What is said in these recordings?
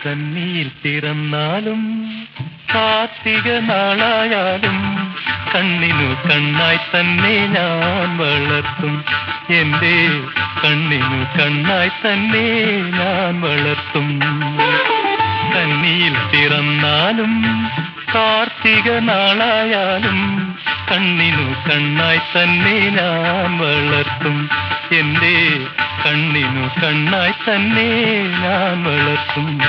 കന്നിയിൽ പിറന്നാലും കാർത്തിക നാളായാലും കണ്ണിനു കണ്ണായി തന്നെ ഞാൻ വളർത്തും. എന്റെ കണ്ണിനു കണ്ണായി തന്നെ ഞാൻ വളർത്തും. കന്നിയിൽ പിറന്നാലും കാർത്തിക നാളായാലും കണ്ണിനു കണ്ണായി തന്നെ ഞാൻ വളർത്തും. എന്റെ കണ്ണിനു കണ്ണായി തന്നെ ഞാൻ വളർത്തും.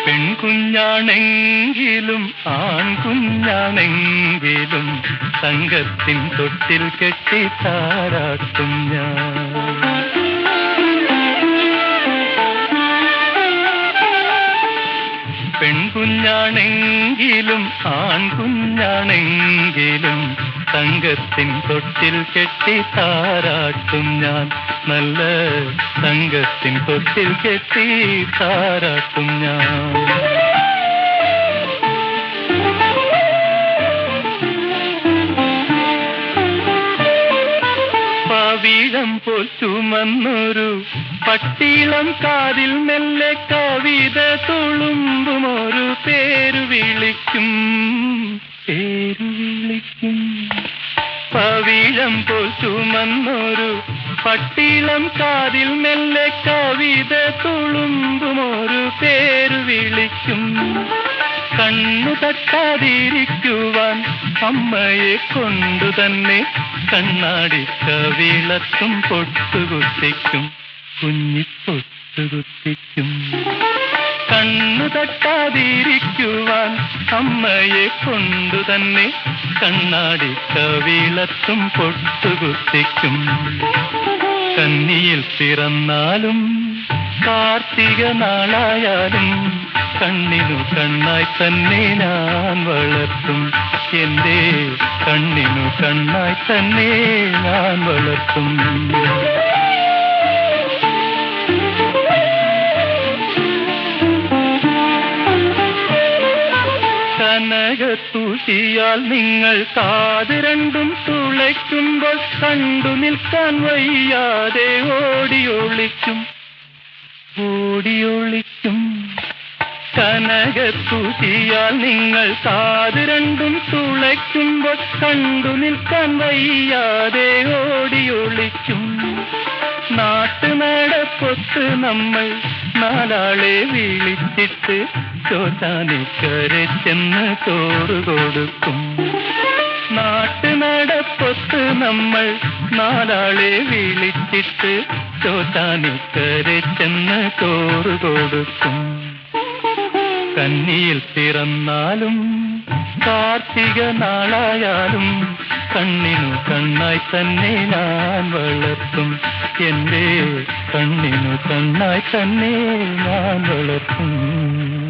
പെൺകുഞ്ഞാണെങ്കിലും ആൺകുഞ്ഞാണെങ്കിലും തങ്കത്തിൻ തൊട്ടിൽ കെട്ടി താരാട്ടും ഞാൻ. പെൺകുഞ്ഞാണെങ്കിലും ആൺകുഞ്ഞാണെങ്കിലും തങ്കത്തിൻ തൊട്ടിൽ കെട്ടി താരാട്ടും ഞാൻ. നല്ല തങ്കത്തിൻ തൊട്ടിൽ കെട്ടി താരാട്ടും ഞാൻ. പവിഴം പോൽ ചുമന്നൊരു പട്ടിളം കാതിൽ മെല്ലെ കവിത തുളുമ്പുമൊരു പേരു വിളിക്കും. പവിഴം പോൽ ചുമന്നൊരു പട്ടിളം കാതിൽ മെല്ലെ കവിത തുളുമ്പുമൊരു പേരു വിളിക്കും. കണ്ണു തട്ടാതിരിക്കുവാൻ അമ്മയെ കൊണ്ടു തന്നെ കണ്ണാടി കവിളത്തും പൊട്ടുകുത്തിക്കും. കുഞ്ഞിപ്പൊട്ടുകുത്തിക്കും. കണ്ണു തട്ടാതിരിക്കുവാൻ അമ്മയെ കൊണ്ടു തന്നെ കണ്ണാടി കവിളത്തും പൊട്ടുകുത്തിക്കും. കന്നിയിൽ പിറന്നാലും കാർത്തിക നാളായാലും കണ്ണിനു കണ്ണായി തന്നെ ഞാൻ വളർത്തും. എന്റെ കണ്ണിനു കണ്ണായി തന്നെ ഞാൻ വളർത്തും. കനകത്തൂശിയാൽ നിങ്ങൾ കാത് രണ്ടും തുളയ്ക്കുമ്പോൾ കണ്ടു നിൽക്കാൻ വയ്യാതെ ഓടിയൊളിക്കും. കനകത്തൂശിയാൽ നിങ്ങൾ കാത് രണ്ടും തുളയ്ക്കുമ്പോൾ കണ്ടു നിൽക്കാൻ വയ്യാതെ ഓടിയൊളിക്കും. നാട്ടുനടപ്പൊത്ത് നമ്മൾ നാലാളെ വിളിച്ചിട്ട് ചോറ്റാനിക്കരെ ചെന്ന് ചോറ് കൊടുക്കും. നാട്ടുനടപ്പൊത്ത് നമ്മൾ നാലാളെ വിളിച്ചിട്ട് ചോറ്റാനിക്കരെ ചെന്ന് ചോറ് കൊടുക്കും. കന്നിയിൽ പിറന്നാലും കാർത്തിക നാളായാലും കണ്ണിനു കണ്ണായി തന്നെ ഞാൻ വളർത്തും. എന്റെ കണ്ണിനു കണ്ണായി തന്നെ ഞാൻ വളർത്തും.